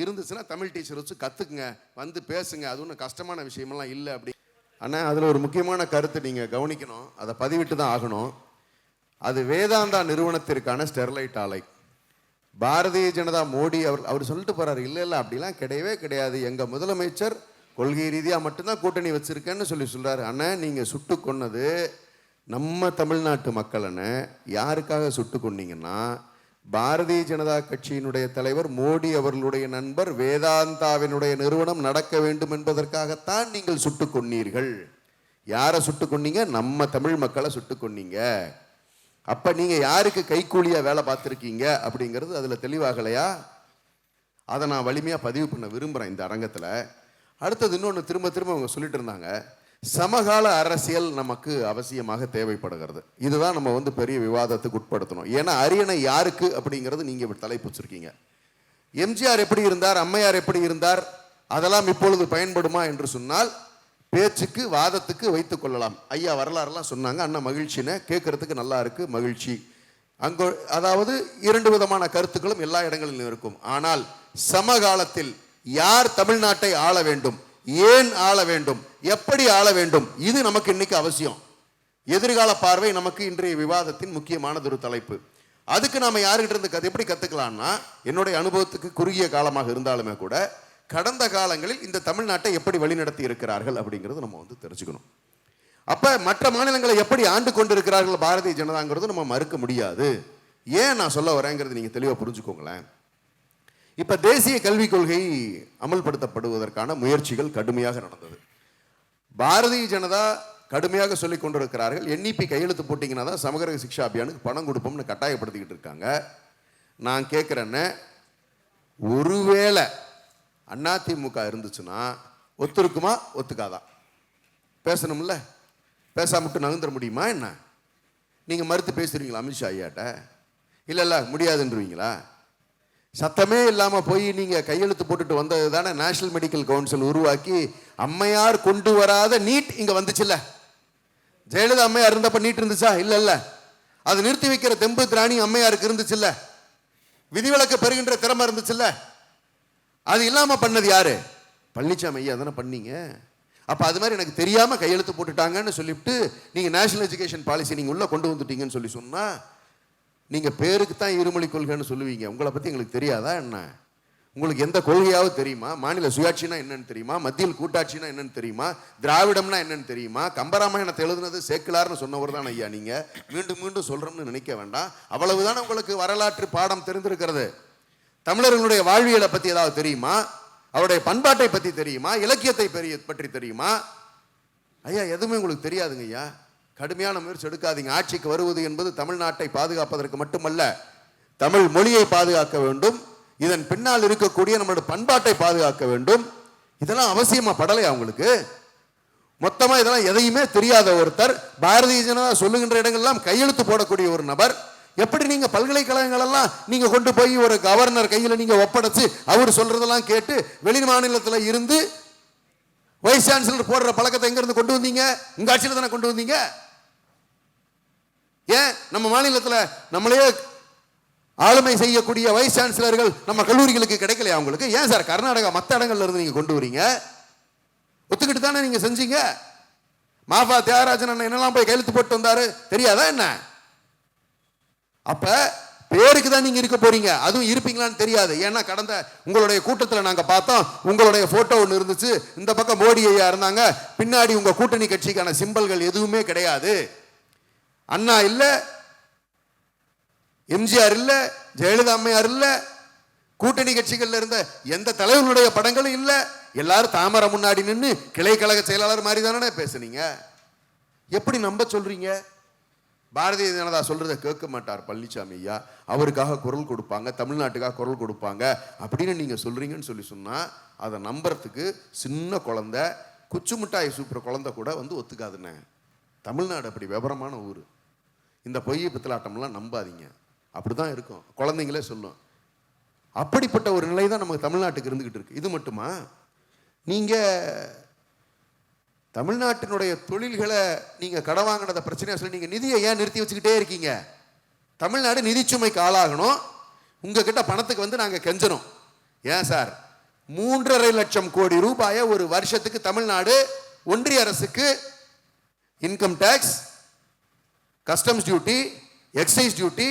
இருந்துச்சுன்னா தமிழ் டீச்சர் வச்சு கற்றுக்குங்க, வந்து பேசுங்க, அது ஒன்றும் கஷ்டமான விஷயமெல்லாம் இல்லை அப்படி. ஆனால் அதில் ஒரு முக்கியமான கருத்து நீங்கள் கவனிக்கணும், அதை பதிவிட்டு தான் ஆகணும். அது வேதாந்தா நிறுவனத்திற்கான ஸ்டெர்லைட் ஆலை. பாரதிய ஜனதா மோடி அவர் சொல்லிட்டு போறாரு, இல்லை அப்படிலாம் கிடையவே கிடையாது, எங்கள் முதலமைச்சர் கொள்கை ரீதியாக மட்டும்தான் கூட்டணி வச்சிருக்கேன்னு சொல்றாரு. அண்ணன் நீங்கள் சுட்டு கொன்னது நம்ம தமிழ்நாட்டு மக்களன்னு யாருக்காக சுட்டு கொன்னீங்கன்னா, பாரதிய ஜனதா கட்சியினுடைய தலைவர் மோடி அவர்களுடைய நண்பர் வேதாந்தாவினுடைய நிறுவனம் நடக்க வேண்டும் என்பதற்காகத்தான் நீங்கள் சுட்டு கொன்னீர்கள். யாரை சுட்டு கொன்னீங்க? நம்ம தமிழ் மக்களை சுட்டு கொன்னீங்க. அப்ப நீங்க யாருக்கு கைக்கூலியா வேலை பார்த்துருக்கீங்க அப்படிங்கிறது அதுல தெளிவாகலையா? அதை நான் வலிமையா பதிவு பண்ண விரும்புறேன் இந்த அரங்கத்துல. அடுத்தது இன்னொன்று திரும்ப அவங்க சொல்லிட்டு இருந்தாங்க, சமகால அரசியல் நமக்கு அவசியமாக தேவைப்படுகிறது. இதுதான் நம்ம பெரிய விவாதத்துக்கு உட்படுத்தணும். ஏன்னா அரியணை யாருக்கு அப்படிங்கிறது நீங்க தலைப்பு வச்சிருக்கீங்க. எம்ஜிஆர் எப்படி இருந்தார், அம்மையார் எப்படி இருந்தார், அதெல்லாம் இப்பொழுது பயன்படுமா என்று சொன்னால் பேச்சுக்கு வாதத்துக்கு வைத்துக் கொள்ளலாம். ஐயா வரலாறுலாம் சொன்னாங்க, அண்ணா மகிழ்ச்சின்னு கேட்கறதுக்கு நல்லா இருக்கு, மகிழ்ச்சி. அங்க அதாவது 2 விதமான கருத்துக்களும் எல்லா இடங்களிலும் இருக்கும். ஆனால் சமகாலத்தில் யார் தமிழ்நாட்டை ஆள வேண்டும், ஏன் ஆள வேண்டும், எப்படி ஆள வேண்டும், இது நமக்கு இன்னைக்கு அவசியம். எதிர்கால பார்வை நமக்கு இன்றைய விவாதத்தின் முக்கியமானது ஒரு தலைப்பு. அதுக்கு நாம யாருக்கிட்ட இருந்து எப்படி கத்துக்கலாம்னா, என்னுடைய அனுபவத்துக்கு குறுகிய காலமாக இருந்தாலுமே கூட கடந்த காலங்களில் இந்த தமிழ்நாட்டை எப்படி வழிநடத்தி இருக்கிறார்கள் அப்படிங்கிறது நம்ம தெரிஞ்சுக்கணும். அப்ப மற்ற மாநிலங்களை எப்படி ஆண்டு கொண்டிருக்கிறார்கள் பாரதிய ஜனதாங்கிறது நம்ம மறுக்க முடியாது. ஏன் நான் சொல்ல வரேங்கிறது நீங்க தெளிவா புரிஞ்சுக்கோங்களேன். இப்ப தேசிய கல்விக் கொள்கை அமல்படுத்தப்படுவதற்கான முயற்சிகள் கடுமையாக நடந்தது. பாரதிய ஜனதா கடுமையாக சொல்லிக் கொண்டிருக்கிறார்கள், NEP கையெழுத்து போட்டீங்கன்னா தான் சமகர சிக்ஷா அபியானுக்கு பணம் கொடுப்போம்னு கட்டாயப்படுத்திக்கிட்டு இருக்காங்க. நான் கேட்கிறேன்னு, ஒருவேளை அதிமுக இருந்துச்சுன்னா ஒத்துருக்குமா ஒத்துக்காதா? பேசணும்ல, பேசாமட்டு நகர்ந்துட முடியுமா என்ன? நீங்க மறுத்து பேசுறீங்களா அமித்ஷா ஐயாட்ட? இல்ல முடியாதுன்றீங்களா? சத்தமே இல்லாம போய் நீங்க கையெழுத்து போட்டுட்டு வந்தது தானே நேஷனல் மெடிக்கல் கவுன்சில் உருவாக்கி அம்மையார் கொண்டு வராத நீட் இங்க வந்துச்சுல்ல. ஜெயலலிதா அம்மையார் இருந்தப்ப நீட் இருந்துச்சா? இல்ல. அது நிறுத்தி வைக்கிற தெம்பு திராணி அம்மையாருக்கு இருந்துச்சுல்ல. விதிவிலக்கு பெறுகின்ற திறமை இருந்துச்சுல்ல. அது இல்லாம பண்ணது யாரு? பழனிசாமி ஐயா தானே பண்ணீங்க. அப்போ அது மாதிரி எனக்கு தெரியாமல் கையெழுத்து போட்டுட்டாங்கன்னு சொல்லிவிட்டு நீங்கள் நேஷனல் எஜுகேஷன் பாலிசி நீங்கள் உள்ளே கொண்டு வந்துட்டீங்கன்னு சொல்லி சொன்னால் நீங்கள் பேருக்கு தான் இருமொழி கொள்கைன்னு சொல்லுவீங்க. உங்களை பற்றி எங்களுக்கு தெரியாதா என்ன? உங்களுக்கு எந்த கொள்கையாவது தெரியுமா? மாநில சுயாட்சினா என்னன்னு தெரியுமா? மத்தியில் கூட்டாட்சினா என்னன்னு தெரியுமா? திராவிடம்னா என்னன்னு தெரியுமா? கம்பராமாயணத்தை எழுதுனது சேக்கிலார்னு சொன்னவர் தான் ஐயா. நீங்கள் மீண்டும் மீண்டும் சொல்கிறோம்னு நினைக்க வேண்டாம். அவ்வளவுதான் உங்களுக்கு வரலாற்று பாடம் தெரிந்திருக்கிறது. தமிழர்களுடைய வாழ்வியலை பற்றி ஏதாவது தெரியுமா? அவருடைய பண்பாட்டை பற்றி தெரியுமா? இலக்கியத்தை பற்றி தெரியுமா? ஐயா எதுவுமே உங்களுக்கு தெரியாதுங்க ஐயா. கடுமையான முயற்சி எடுக்காதீங்க. ஆட்சிக்கு வருவது என்பது தமிழ்நாட்டை பாதுகாப்பதற்கு மட்டுமல்ல, தமிழ் மொழியை பாதுகாக்க வேண்டும், இதன் பின்னால் இருக்கக்கூடிய நம்மளுடைய பண்பாட்டை பாதுகாக்க வேண்டும். இதெல்லாம் அவசியமா படலையா உங்களுக்கு? மொத்தமா இதெல்லாம் எதையுமே தெரியாத ஒருத்தர், பாரதிய ஜனதா சொல்லுகின்ற இடங்கள்லாம் கையெழுத்து போடக்கூடிய ஒரு நபர், எப்படி நீங்க பல்கலைக்கழகங்கள் எல்லாம் நீங்க கொண்டு போய் ஒரு கவர்னர் கையில நீங்க ஒப்படைச்சு அவர் சொல்றதெல்லாம் கேட்டு வெளி மாநிலத்தில் இருந்து வைஸ் சான்சலர் போடுற பழக்கத்தை எங்க இருந்து கொண்டு வந்தீங்க? உங்க ஆட்சியில் தானே கொண்டு வந்தீங்க. ஏன் நம்ம மாநிலத்தில் நம்மளே ஆளுமை செய்யக்கூடிய வைஸ் சான்சலர்கள் நம்ம கல்லூரிகளுக்கு கிடைக்கலையா உங்களுக்கு? ஏன் சார் கர்நாடகா மற்ற இடங்கள்ல இருந்து நீங்க கொண்டு வரீங்க? ஒத்துக்கிட்டு தானே நீங்க செஞ்சீங்க. மாஃபா தியாகராஜன் அண்ணன் என்னெல்லாம் போய் கையெழுத்து போட்டு வந்தாரு தெரியாதா என்ன? அப்ப பேருக்கு தான் நீங்க இருக்க போறீங்க, அதுவும் இருப்பீங்களான்னு தெரியாது. ஏன்னா கடந்த உங்களுடைய கூட்டத்தில் நாங்க பார்த்தோம், உங்களுடைய போட்டோ ஒன்று இருந்துச்சு, இந்த பக்கம் மோடி ஐயா இருந்தாங்க, பின்னாடி உங்க கூட்டணி கட்சிக்கான சிம்பல்கள் எதுவுமே கிடையாது. அண்ணா இல்ல, எம்ஜிஆர் இல்ல, ஜெயலலிதா அம்மையார் இல்ல, கூட்டணி கட்சிகள்ல இருந்த எந்த தலைவர்களுடைய படங்களும் இல்ல. எல்லாரும் தாமரை முன்னாடி நின்று கிளை கழக செயலாளர் மாதிரி தானே பேசுனீங்க. எப்படி நம்ப சொல்றீங்க? பாரதிய ஜனதா சொல்றதை கேட்க மாட்டார் பழனிசாமி ஐயா, அவருக்காக குரல் கொடுப்பாங்க, தமிழ்நாட்டுக்காக குரல் கொடுப்பாங்க அப்படின்னு நீங்க சொல்றீங்கன்னு சொன்னா அதை நம்புறதுக்கு சின்ன குழந்தை, குச்சி மிட்டாய் சூப்பர் குழந்தை கூட வந்து ஒத்துக்காதுன்னு. தமிழ்நாடு அப்படி விவரமான ஊர். இந்த பொய் பித்தலாட்டம்லாம் நம்பாதீங்க, அப்படிதான் இருக்கும். குழந்தைங்களே சொல்லும். அப்படிப்பட்ட ஒரு நிலை தான் நமக்கு தமிழ்நாட்டுக்கு இருந்துகிட்டு இருக்கு. இது மட்டுமா? நீங்க தமிழ்நாட்டினுடைய தொழில்களை நீங்க கடை வாங்கினத பிரச்சனையா சொல்லி நீங்க நிதியை ஏன் நிறுத்தி வச்சுக்கிட்டே இருக்கீங்க? தமிழ்நாடு நிதிச்சுமைக்கு ஆளாகணும், உங்ககிட்ட பணத்துக்கு வந்து நாங்க கெஞ்சணும். ஏன் சார் 3.5 லட்சம் கோடி ரூபாயை ஒரு வருஷத்துக்கு தமிழ்நாடு ஒன்றிய அரசுக்கு income tax, customs duty, excise duty,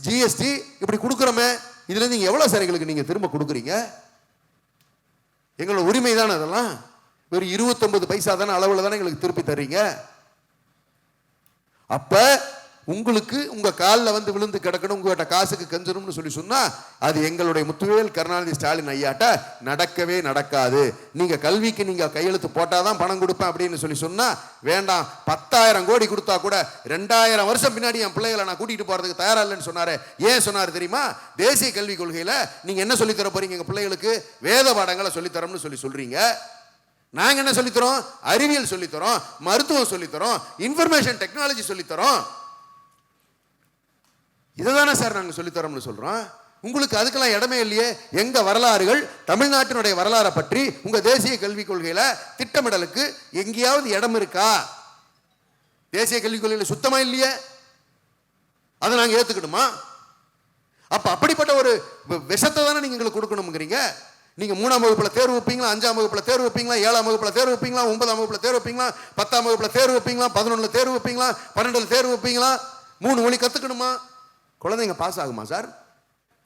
GST இப்படி கொடுக்குறோமே, இதுல நீங்க எவ்வளவு சார் எங்களுக்கு நீங்க திரும்ப கொடுக்குறீங்க? எங்களோட உரிமை தானே அதெல்லாம். ஒரு 29 பைசா தானே அளவுல தானே எங்களுக்கு திருப்பி தர்றீங்க. அப்ப உங்களுக்கு உங்க காலில் வந்து விழுந்து கிடக்கணும், உங்ககிட்ட காசுக்கு கெஞ்சணும்னு சொல்லி சொன்னா அது எங்களுடைய முத்துவேல் கருணாநிதி ஸ்டாலின் ஐயாட்ட நடக்கவே நடக்காது. நீங்க கல்விக்கு நீங்க கையெழுத்து போட்டாதான் பணம் கொடுப்பேன் அப்படின்னு சொல்லி சொன்னா வேண்டாம். 10,000 கோடி கொடுத்தா கூட 2000 வருஷம் பின்னாடி என் பிள்ளைகளை நான் கூட்டிட்டு போறதுக்கு தயாரா இல்லைன்னு சொன்னாரு. ஏன் சொன்னாரு தெரியுமா? தேசிய கல்விக் கொள்கையில நீங்க என்ன சொல்லி தர போறீங்க? எங்க பிள்ளைகளுக்கு வேத பாடங்களை சொல்லித்தரோம்னு சொல்றீங்க. நாங்க என்ன சொல்லித்தரோம்? அறிவியல் சொல்லித்தரோம், மருத்துவம் சொல்லித்தரோம், இன்ஃபர்மேஷன் டெக்னாலஜி சொல்லித்தரோம். இதுதானே சார் நாங்கள் சொல்லித்தரோம்னு சொல்றோம். உங்களுக்கு அதுக்கெல்லாம் இடமே இல்லையே. எங்க வரலாறுகள், தமிழ்நாட்டினுடைய வரலாறை பற்றி உங்க தேசிய கல்விக் கொள்கையில திட்டமிடலுக்கு எங்கேயாவது இடம் இருக்கா? தேசிய கல்விக் கொள்கையில சுத்தமா இல்லையே. அதை நாங்க ஏத்துக்கணுமா? அப்ப அப்படிப்பட்ட ஒரு விஷத்தை தானே நீங்க எங்களுக்கு கொடுக்கணும்ங்கிறீங்க. நீங்க 3ஆம் வகுப்புல தேர்வு வைப்பீங்களா, 5ஆம் வகுப்புல தேர்வு வைப்பீங்களா, 7ஆம் வகுப்புல தேர்வு வைப்பீங்களா, 9ஆம் வகுப்புல தேர்வு வைப்பீங்களா, 10ஆம் வகுப்புல தேர்வு வைப்பீங்களா, 11ல தேர்வு வைப்பீங்களா, 12ல தேர்வு வைப்பீங்களா? 3 மொழி கத்துக்கணுமா? குழந்தைங்க பாஸ் ஆகுமா சார்?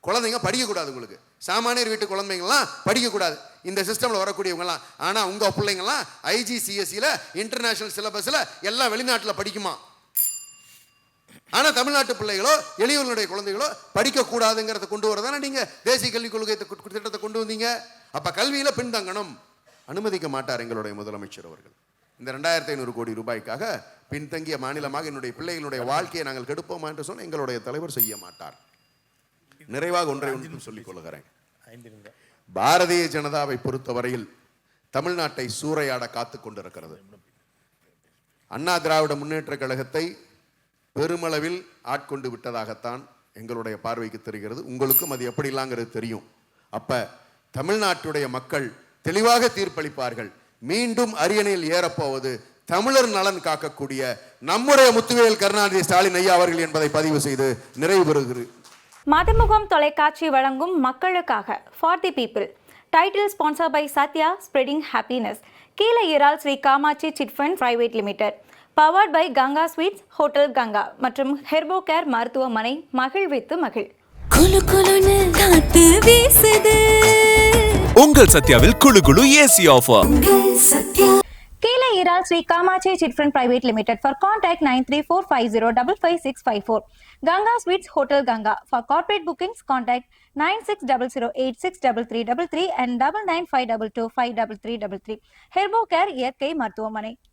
குழந்தைங்க படிக்கக்கூடாது. உங்களுக்கு சாமானியர் வீட்டு குழந்தைங்கலாம் படிக்கக்கூடாது இந்த சிஸ்டம்ல வரக்கூடியவங்கலாம். ஆனா உங்க பிள்ளைங்கலாம் IGCSEல இன்டர்நேஷனல் சிலபஸ்ல எல்லாம் வெளிநாட்டில் படிக்குமா? ஆனா தமிழ்நாட்டு பிள்ளைகளோ எளியவர்களுடைய குழந்தைகளோ படிக்க கூடாதுங்கிறத கொண்டு வரதானே நீங்க தேசிய கல்விக் கொள்கை திட்டத்தை கொண்டு வந்தீங்க. அப்ப கல்வியில பின்தங்கணும் அனுமதிக்க மாட்டார் எங்களுடைய முதலமைச்சர் அவர்கள். இந்த 2500 கோடி ரூபாய்க்காக பின்தங்கிய மாநிலமாக என்னுடைய பிள்ளைகளுடைய வாழ்க்கையை நாங்கள் கெடுப்போமா என்று சொன்ன எங்களுடைய தலைவர் செய்ய மாட்டார். நிறைவாக ஒன்றை சொல்லிக் கொள்கிறேன். பாரதிய ஜனதாவை பொறுத்தவரையில் தமிழ்நாட்டை சூறையாட காத்துக் கொண்டிருக்கிறது. அண்ணா திராவிட முன்னேற்ற கழகத்தை பெருமளவில் ஆட்கொண்டு விட்டதாகத்தான் எங்களுடைய பார்வைக்கு தெரிகிறது. உங்களுக்கும் அது எப்படி இல்லாங்கிறது தெரியும். அப்ப தமிழ்நாட்டுடைய மக்கள் தெளிவாக தீர்ப்பளிப்பார்கள். மீண்டும் அரியணையில் ஏறப்போவது தமிழர் நலன் காக்கக்கூடிய நம்முடைய முத்துவேல் கருணாநிதி ஸ்டாலின் ஐயா அவர்கள் என்பதை பதிவு செய்து நிறைவு பெறுகிறது. மதுமுகம் தொலைக்காட்சி வழங்கும் மக்களுக்காக for the people Title sponsored by Satya, spreading happiness. Kila Iral Sri Kamachi Chit Fund Private Limited. Powered by Ganga Sweets, Hotel Ganga மற்றும் ஹெர்போகேர் மருத்துவமனை மகிழ்வித்து மகிழ். குளு குளுன்னு காத்து வீசுது. உங்கள் சத்யாவில் குளு குளு AC offer. Sathya. Kila Iral Sri Kamachi Chit Fund Private Limited. For contact 93450555654. Ganga Sweets Hotel Ganga. For corporate bookings, contact 9600863333 and 9952253333. Herbocare இயற்கை மருத்துவமனை.